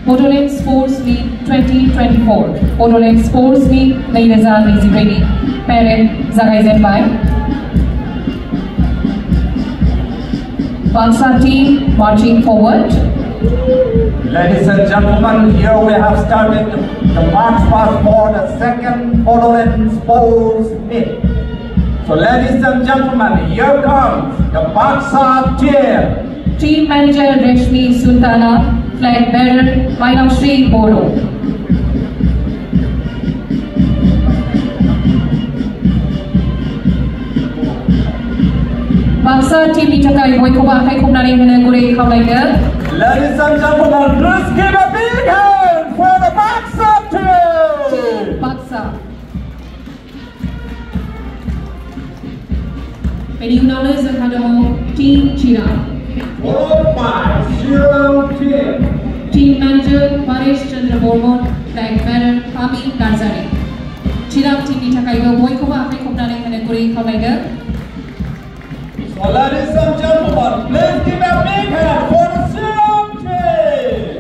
Bodoland Sports League 2024. Bodoland Sports League Nairaza Lazy Ready. Parent Zagaizen by Bangsa team marching forward. Ladies and gentlemen, here we have started the march past for the second Bodoland Sports Meet. So ladies and gentlemen, here comes the Bangsa team. Team manager Reshmi Sultana, flag bearer Mainamshri Bodo. Bangsa team ni takai boikoba hai kumnari hene gurei khaulaiga. Ladies and gentlemen, please give a big hand for the Bangsa team. Bangsa. Any acknowledge and hand Team Chira. Followed by Zero team. Team manager Paresh Chandra Bormon, flag bearer Kami Garzari. Chira team ni takai boikoba hai kumnari hene gurei khaulaiga. So ladies and gentlemen, please give a big hand for the Zero team.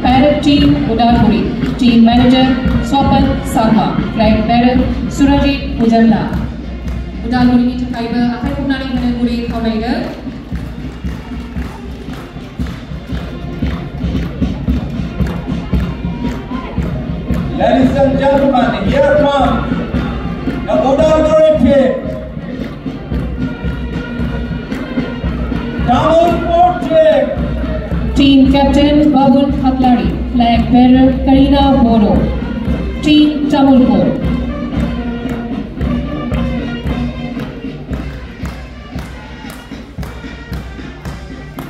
Parrot team Udalguri. Team manager Swapan Sarma, flag bearer Surajit Ujalla. Udalguri ni takai hai kumnari hene gurei khaulaiga. Ladies and gentlemen, here comes the Udalguri team. Tamilpur team. Team captain Babul Hatlari, flag bearer Karina Bodo. Team Tamilpur.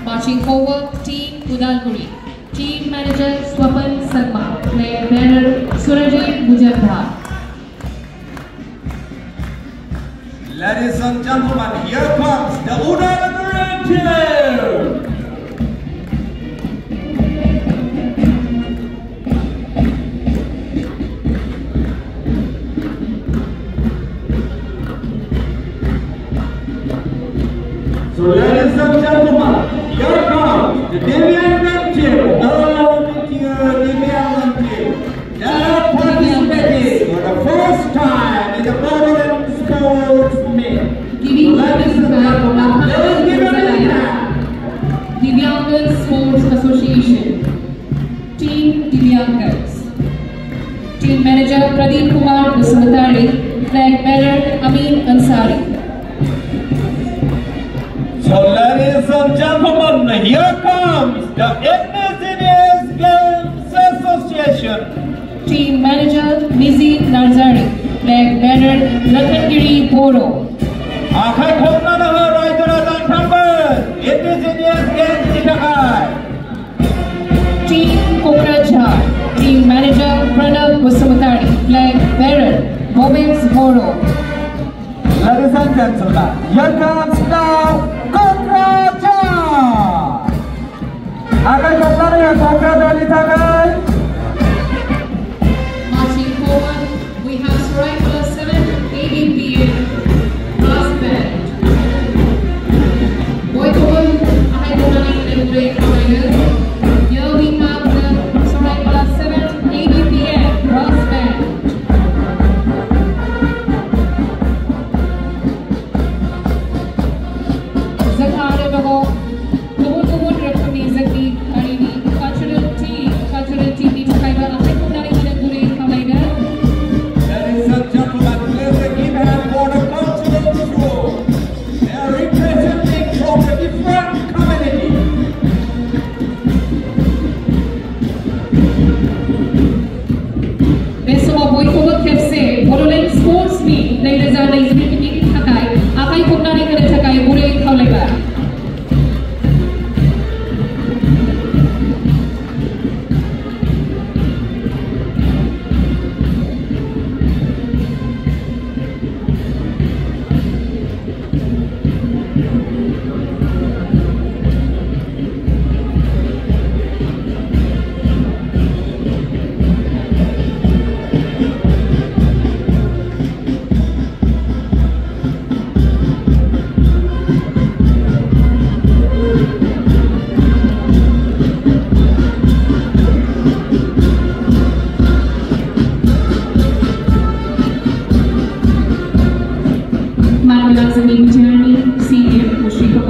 Marching forward, Team Udalguri. Team manager Swapan Sarma, flag bearer Surajit Mujamdar. Ladies and gentlemen, here comes the Udalguri team. So ladies and gentlemen, here comes the Deviangan team. All with you, Deviangan team. They are participating for the first time in the Bodoland Sports Meet. Ladies and gentlemen, please give it a hand. Divyangan Sports Association. Team Divyangans. Team manager Pradeep Kumar Musamatari, flag bearer Amin Ansari. So ladies and gentlemen, here comes the Indigenous Games Association. Team manager Nizi Narzari, flag bearer Ratangiri Bodo. Akai khopna na ho raidura Tanthambal Indigenous Games Chitakai. Team Kokrajhar. Team manager Pranav Musamatari, flag bearer Bobins Bodo. Ladies and gentlemen, here comes now Kokrajhar. Akai khopna na ho Kokrajhar Takai. Marching forward, we have Strike Plus 7 ABPA brass band. Boykobal, Ahai Kumnari hene gurei khaulaiga. Here we have the Strike Plus 7 ABPA brass band. Zakhare bago, kubun rakami zakni harini cultural team ni takai Ahai Kumnari hene gurei khaulaiga. Ladies and gentlemen,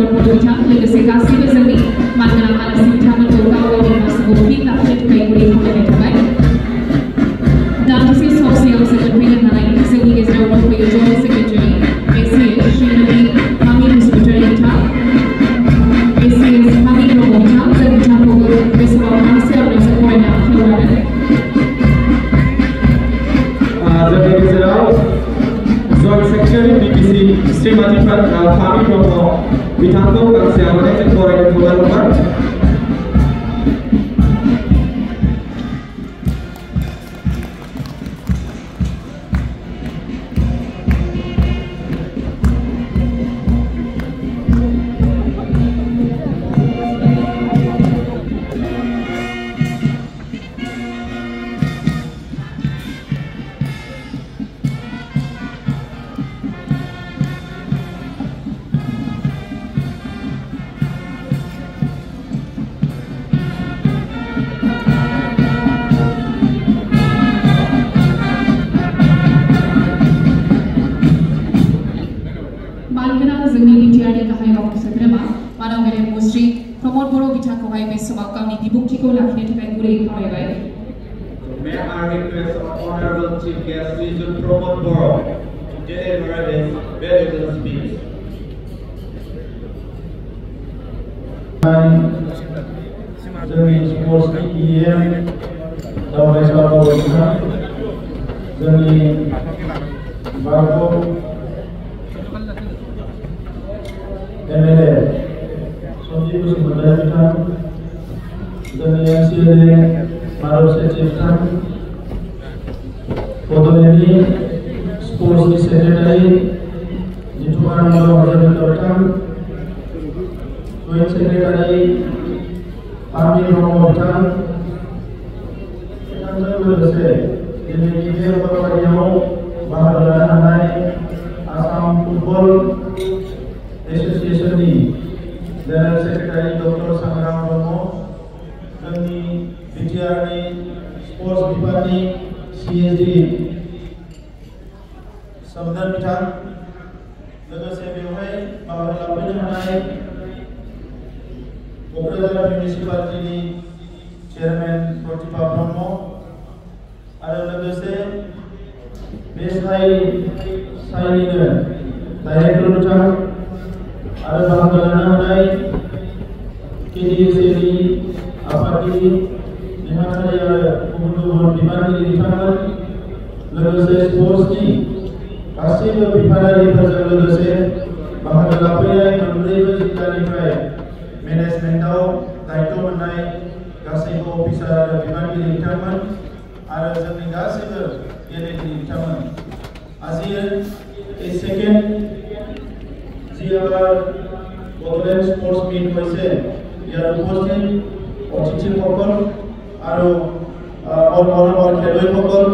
promote bithang logoसे गासैबो जोंनि मानगोनां आलासि बिथांमोनखौ गाव गावनि मासिखौ fin लाखिनो थाखाय गुरै खावलायनाय थाबाय दान्दिसे सम सिगां जोङो फैनो हानाय जोंनि गेजेराव दंफैयो जइन्ट सेक्रेटारि एसिए श्रीमती मामि बसुमतारी बिथां एसिए मामि ब्रह्म बिथां जों बिथांखौबो बे समाव माखासे आर'नाइजों बरायनो आखायाव लादों जोंनि गेजेराव जइन्ट सेक्रेटारि बिबिसि श्रीमती मामि ब्रह्म बिथांखौ गांसे आर'नाइजों बरायनो खावलायबाय जोंनि बिटिआरनि गाहाय मावख'गिरि सोद्रोमा मानव गेलेमु श्री प्रमद बर' बिथांखौहाय बे समाव गावनि बिबुंथिखौ लाखिनो थाखाय गुरै खावलायबाय May I request our Honorable Chief Guest, Mr. Pramod Boro, to deliver his valuable speech. जोंनि स्पर्ट्सनि EM दावबायसा बिथां जोंनि भारत MLA सन्जय बसुमतारी बिथां जोंनि MCLA माधव सेठी बिथां बड'लेण्डनि स्पर्ट्सनि सेक्रेटारि जितुकानन्द हाजरिका बिथां जइन्ट सेक्रेटारि मामि ब्रह्म बिथां बिथांजों लोगोसे दिनैनि बे हाबाफारियाव बाहागो लानो हानाय आसाम फुटबल एसोसिएशननि general secretary doctor Sangram Brahma जोंनि बिटिआरनि स्पर्ट्स बिफाननि CSD सोमदोन बिथां लोगोसे बेवहाय बाहागो लाफैनो हानाय क'क्राझार मिउनिसिपालिटिनि चेयारमेन प्रतिभा ब्रह्म आरो लोगोसे बे साइनिनो डाइरेक्टर बिथां आरो बाहागो लानो हानाय KDSAनि आफादगिरि नेहाथारि आरो गुबुन गुबुन बिबानगिरि बिथांमोन लोगोसे स्पर्ट्सनि गासैबो बिफानारिफोरजों लोगोसे बाहागो लाफैनाय मोनब्रैबो जिल्लानिफ्राय मेनेजमेन्टआव दायित्व मोननाय गासैबो अफिसार आरो बिबानगिरि बिथांमोन आरो जोंनि गासैबो गेलेगिरि बिथांमोन আজিৰ এই সেকেন্ড যি আমাৰ বড়োলেণ্ড স্পৰ্টছ মিট হৈছে ইয়াৰ উপস্থিত অতিথিসকল আৰু অন্যান্য খেলুৱৈসকল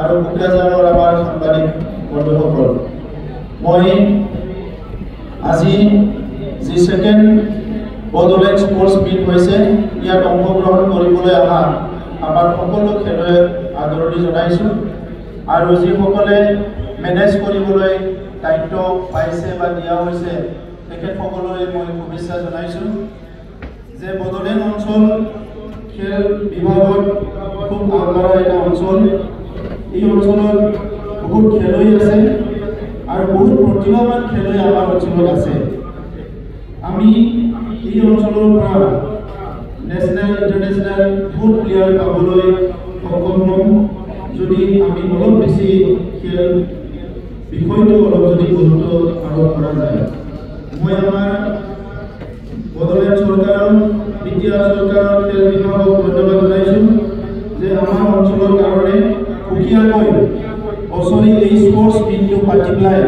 আৰু কোকৰাঝাৰৰ আমাৰ সাংবাদিক বন্ধুসকল মই আজি যি সেকেন্ড বড়োলেণ্ড স্পৰ্টছ মিট হৈছে ইয়াত অংশগ্ৰহণ কৰিবলৈ আমাৰ সকলো খেলুৱৈক আদৰণি জনাইছোঁ আৰু যিসকলে মেনেজ কৰিবলৈ দায়িত্ব পাইছে বা দিয়া হৈছে তেখেতসকললৈ মই শুভেচ্ছা জনাইছোঁ যে বড়োলেণ্ড অঞ্চল খেল বিভাগত খুব আগবঢ়া এটা অঞ্চল এই অঞ্চলত বহুত খেলুৱৈ আছে আৰু বহুত প্ৰতিভাৱান খেলুৱৈ আমাৰ অঞ্চলত আছে আমি এই অঞ্চলৰ পৰা নেশ্যনেল ইণ্টাৰনেশ্যনেল বহুত প্লেয়াৰ পাবলৈ সক্ষম হ'ম যদি আমি অলপ বেছি খেল বিষয়টো অলপ যদি গুৰুত্ব আৰোপ কৰা যায় মই আমাৰ বড়োলেণ্ড চৰকাৰৰ বিটিআৰ চৰকাৰৰ খেল বিভাগক ধন্যবাদ জনাইছোঁ যে আমাৰ অঞ্চলৰ কাৰণে সুকীয়াকৈ বছৰি এই স্পৰ্টছ মিটটো পাতি পেলাই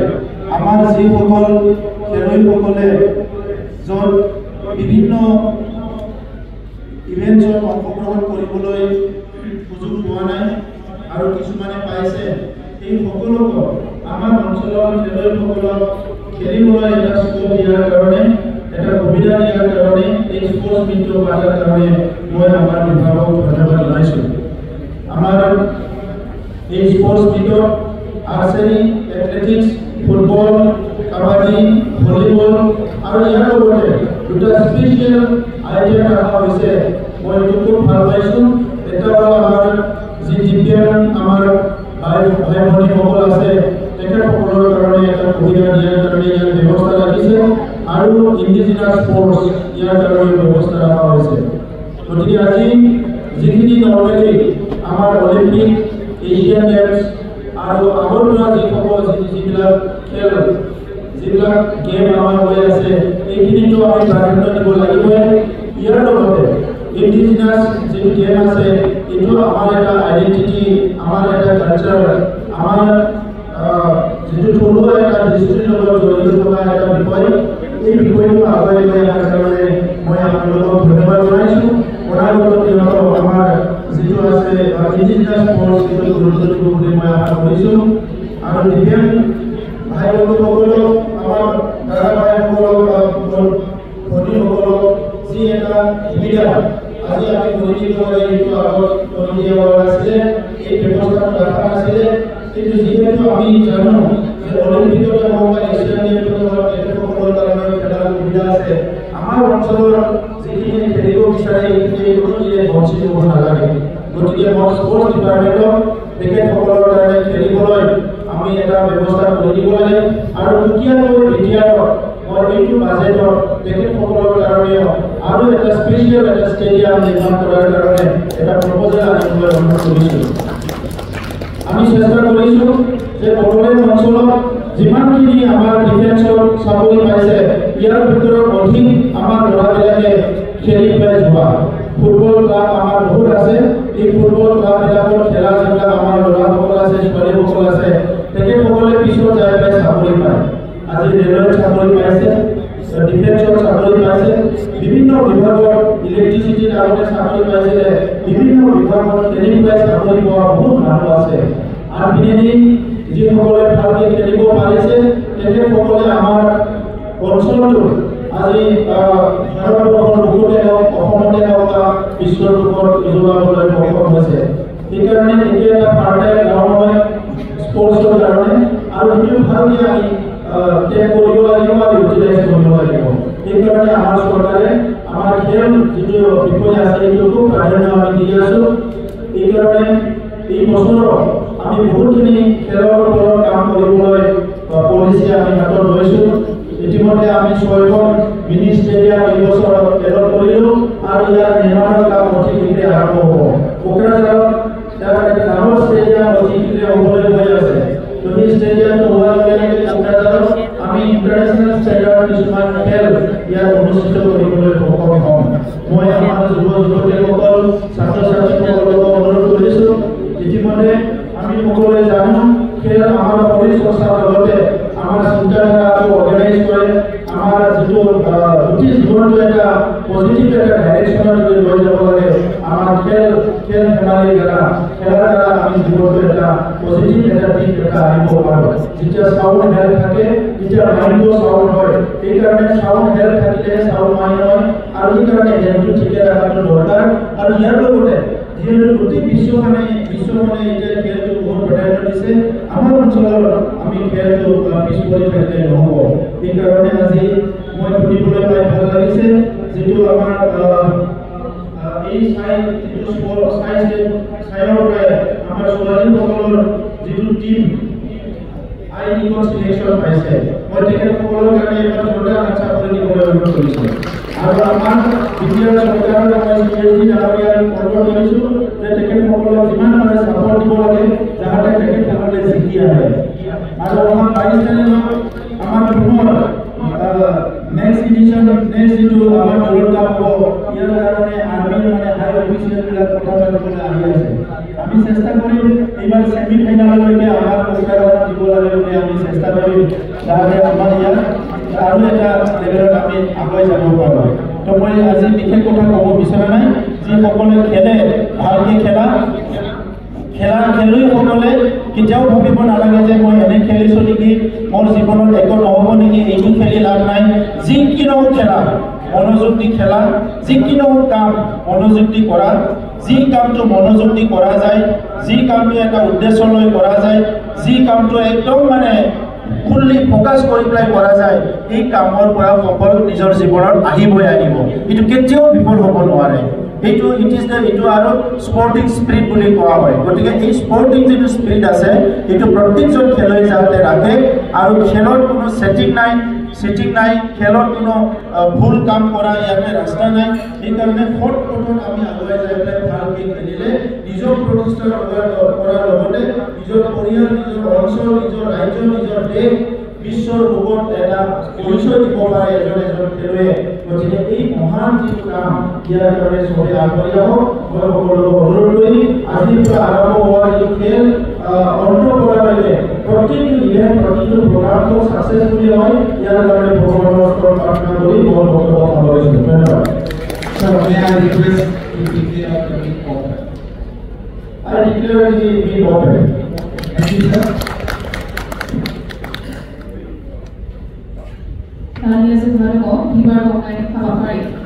আমাৰ যিসকল খেলুৱৈসকলে য'ত বিভিন্ন ইভেন্টছত অংশগ্ৰহণ কৰিবলৈ সুযোগ পোৱা নাই আৰু কিছুমানে পাইছে এই সকলোক আমাৰ অঞ্চলৰ খেলুৱৈসকলক খেলিবলৈ এটা সুযোগ দিয়াৰ কাৰণে এটা সুবিধা দিয়াৰ কাৰণে এই স্পৰ্টছ মিটটো পতাৰ কাৰণে মই আমাৰ বিভাগক ধন্যবাদ জনাইছোঁ আমাৰ এই স্পৰ্টছ মিটত archery athletics football kabaddi volleyball আৰু ইয়াৰ লগতে দুটা স্পেচিয়েল আইটেম ৰখা হৈছে মই খুব ভাল পাইছোঁ এটা হ'ল আমাৰ যি দিব্যাংগ আমাৰ ভাই ভনীসকল আছে তেখেতসকলৰ কাৰণে এটা সুবিধা দিয়াৰ কাৰণে ইয়াৰ ব্যৱস্থা ৰাখিছে আৰু ইণ্ডিজিনাছ স্পৰ্টছ ইয়াৰ কাৰণে ব্যৱস্থা ৰখা হৈছে গতিকে আজি যিখিনি নৰ্মেলি আমাৰ অলিম্পিক এছিয়ান গেমছ আৰু আগৰ পৰা যিবিলাক খেল যিবিলাক গেম আমাৰ হৈ আছে এইখিনিতো আমি প্ৰাধান্য দিব লাগিবই ইয়াৰ লগতে ইণ্ডিজিনাছ যিটো গেম আছে এইটো আমাৰ এটা আইডেণ্টিটি আমাৰ এটা কালচাৰ আমাৰ যিটো থলুৱা এটা দৃষ্টিৰ লগত জড়িত থকা এটা বিষয় এই বিষয়টো আগুৱাই লৈ অহাৰ কাৰণে মই আপোনালোকক ধন্যবাদ জনাইছোঁ অনাগত দিনত আমাৰ যিটো আছে ইণ্ডিজিনাছ স্পৰ্টছ সেইটো গুৰুত্ব দিব বুলি মই আশা কৰিছোঁ আৰু দিব্যাংগ ভাই বন্ধুসকলক আমাৰ দাদা ভাইসকলক ভনীসকলক যি এটা সুবিধা আজি আমি কৰি দিব লাগে এইটো আগত কৰি দিয়া আছিলে এই ব্যৱস্থাটো ৰখা নাছিলে কিন্তু যিহেতু আমি জানো যে অলিম্পিকতে হওক বা এছিয়ান গেমতে হওক তেখেতসকলৰ কাৰণে খেলাৰ সুবিধা আছে আমাৰ অঞ্চলৰ যিখিনি খেলিব বিচাৰে এইখিনি বঞ্চিত হ'ব নালাগে গতিকে মই স্পৰ্টছ ডিপাৰ্টমেণ্টক তেখেতসকলৰ কাৰণে খেলিবলৈ আমি এটা ব্যৱস্থা কৰি দিব লাগে আৰু দুখীয়াকৈ বিদ্যালয়ত মই এইটো বাজেটত তেখেতসকলৰ কাৰণে আৰু এটা স্পেচিয়েল এটা ষ্টেডিয়াম নিৰ্মাণ কৰাৰ কাৰণে এটা প্ৰপ'জেল আনিবলৈ অনুৰোধ কৰিছোঁ আমি চেষ্টা কৰিছোঁ যে বড়োলেণ্ড অঞ্চলত যিমানখিনি আমাৰ ডিফেন্সত চাকৰি পাইছে ইয়াৰ ভিতৰত অধিক আমাৰ ল'ৰাবিলাকে খেলি পেলাই যোৱা ফুটবল ক্লাব আমাৰ বহুত আছে এই ফুটবল ক্লাববিলাকত খেলা যিবিলাক আমাৰ ল'ৰাসকল আছে ছোৱালীসকল আছে তেখেতসকলে পিছত যাই পেলাই চাকৰি পায় আজি ৰেলৱেত চাকৰি পাইছে ডিফেন্সত চাকৰি পাইছে বিভিন্ন বিভাগত ইলেক্ট্ৰিচিটিত আগতে চাকৰি পাইছিলে বিভিন্ন বিভাগত ট্ৰেইনিং পাই চাকৰি পোৱা বহুত মানুহ আছে আৰু পিনেদি যিসকলে ভালকৈ খেলিব পাৰিছে তেখেতসকলে আমাৰ অঞ্চলটো আজি ভাৰতবৰ্ষৰ বুকুতে হওক অসমতে হওক বা বিশ্বৰ বুকত উজ্বলাবলৈ সক্ষম হৈছে সেইকাৰণে এতিয়া এটা পাৰ্টাইম গ্ৰাউণ্ড হয় স্পৰ্টছৰ কাৰণে আৰু সেইটো ভালকৈ আমি টেক কৰিব লাগিব আৰু ইউটিলাইজ কৰিব লাগিব সেইকাৰণে আমাৰ চৰকাৰে আমাৰ খেল যিটো বিষয় আছে সেইটো খুব প্ৰাধান্য আমি দি আছোঁ এইকাৰণে এই বছৰত আমি বহুতখিনি খেলৰ ওপৰত কাম কৰিবলৈ পলিচি আমি হাতত লৈছোঁ ইতিমধ্যে আমি 6খন মিনি ষ্টেডিয়াম এই বছৰত এলট কৰিলোঁ আৰু ইয়াৰ নিৰ্মাণৰ কাম অতি শীঘ্ৰে আৰম্ভ হ'ব কোকৰাঝাৰত এটা ডাঙৰ ষ্টেডিয়াম অতি শীঘ্ৰে হ'বলৈ গৈ আছে তো এই ষ্টেডিয়ামটো হোৱাৰ লগে লগে কোকৰাঝাৰত আমি ইণ্টাৰনেশ্যনেল ষ্টেণ্ডাৰ্ড কিছুমান খেল ইয়াত অনুষ্ঠিত কৰিবলৈ সক্ষম হ'ম মই আমাৰ যুৱ যুৱতীসকল ছাত্ৰ ছাত্ৰীসকলক অনুৰোধ কৰিছোঁ ইতিমধ্যে আমি সকলোৱে জানো খেল আমাৰ শৰীৰ চৰ্চাৰ লগতে আমাৰ চিন্তাধাৰাটো অৰ্গেনাইজ কৰে আমাৰ যিটো গোটেই জীৱনটো এটা পজিটিভ এটা ডাইৰেকশ্যনত যদি লৈ যাব লাগে আমাৰ খেল ধেমালিৰ দ্বাৰা খেলাৰ দ্বাৰা আমি জীৱনটো এটা পজিটিভ এটা দিশ এটা আনিব পাৰোঁ যেতিয়া চাউণ্ড হেল্থ থাকে তেতিয়া মাইণ্ডটো চাউণ্ড হয় সেইকাৰণে চাউণ্ড হেল্থ থাকিলে চাউণ্ড মাইণ্ড হয় আৰু সেইকাৰণে হেল্থটো ঠিকে ৰখাটো দৰকাৰ আৰু ইয়াৰ লগতে যিহেতু গোটেই বিশ্বখনে এতিয়া খেলটো বহুত প্ৰাধান্য দিছে আমাৰ অঞ্চলত আমি খেলটো পিছ পৰি থাকিলে নহ'ব সেইকাৰণে আজি মই শুনিবলৈ পাই ভাল লাগিছে যিটো আমাৰ এই যিটো চাইৰ পৰাই আমাৰ ছোৱালীসকলৰ যিটো টীম আইনিকত চিলেকশ্যন পাইছে মই তেখেতসকলৰ কাৰণে এটা জোৰদাৰ আশা কৰি দিবলৈ অনুৰোধ কৰিছোঁ আৰু আমাৰ বিদ্যালয় চৰকাৰৰ মই CSD ডাঙৰীয়াক অনুৰোধ কৰিছোঁ যে তেখেতসকলক যিমান পাৰে ছাপৰ্ট দিব লাগে যাতে তেখেতসকলে জিকি আহে আৰু অহা 22 তাৰিখত আমাৰ পুনৰ নেক্সট যিটো আমাৰ দলৰ কাম হ'ব ইয়াৰ কাৰণে আৰ্মিৰ মানে হাই অফিচিয়েলবিলাক কথা পাতিবলৈ আহি আছে আমি চেষ্টা কৰিম এইবাৰ ছেমি ফাইনেললৈকে আমাৰ কোকৰাঝাৰত দিব লাগে বুলি আমি চেষ্টা কৰিম যাতে আমাৰ ইয়াত আৰু এটা লেভেলত আমি আগুৱাই যাব পাৰোঁ তো মই আজি বিশেষ কথা ক'ব বিচৰা নাই যিসকলে খেলে ভালকৈ খেলুৱৈসকলে কেতিয়াও ভাবিব নালাগে যে মই এনে খেলিছোঁ নেকি মোৰ জীৱনত একো নহ'ব নেকি এইটো খেলি লাভ নাই যি কি নহওক খেলা মনোযোগ দি খেলা যি কি নহওক কাম মনোযোগ দি কৰা যি কামটো মনোযোগ দি কৰা যায় যি কামটো এটা উদ্দেশ্য লৈ কৰা যায় যি কামটো একদম মানে ফুললি ফোকাস কৰি পেলাই কৰা যায় এই কামৰ পৰা সফল নিজৰ জীৱনত আহিবই আহিব এটো কেতিয়াও বিফল হ'ব নোৱাৰে এইটো ইট ইজ দ্য ইটো আৰু স্পৰ্টিং স্পিৰিট বুলি কোৱা হয় গতিকে এই স্পৰ্টিং যিটো স্পিৰিট আছে এইটো প্ৰত্যেকজন খেলুৱৈ যাতে ৰাখে আৰু খেলত কোনো সেটিং নাই খেলত কোনো ভুল কাম কৰা ইয়াতে ৰাস্তা নাই এই কাৰণে ফট ফটত আমি আগুৱাই যাই পেলাই ভালকৈ খেলিলে নিজৰ প্ৰতিষ্ঠান কৰাৰ লগতে নিজৰ পৰিয়াল নিজৰ অঞ্চল নিজৰ ৰাজ্য নিজৰ দেশ বিশ্বৰ বুকত এটা পৰিচয় দিব পাৰে এজন খেলুৱৈয়ে গতিকে এই মহান যিটো কাম ইয়াৰ কাৰণে সবে আগবাঢ়ি আহক মই সকলোকে অনুৰোধ কৰি আজিৰ পৰা আৰম্ভ হোৱা এই খেল অন্ত কৰালৈকে প্ৰতিটো ইভেণ্ট প্ৰতিটো প্ৰগ্ৰামটো ছাকচেছফুলি হয় ইয়াৰ কাৰণে ভগৱানৰ ওচৰত প্ৰাৰ্থনা কৰি মই বক্তব্য সামৰিছোঁ ধন্যবাদ So may I request you to declare the meeting open. I declare the meeting open. Thank you, sir. Kalian semua kok, gimana kok kayak apa-apa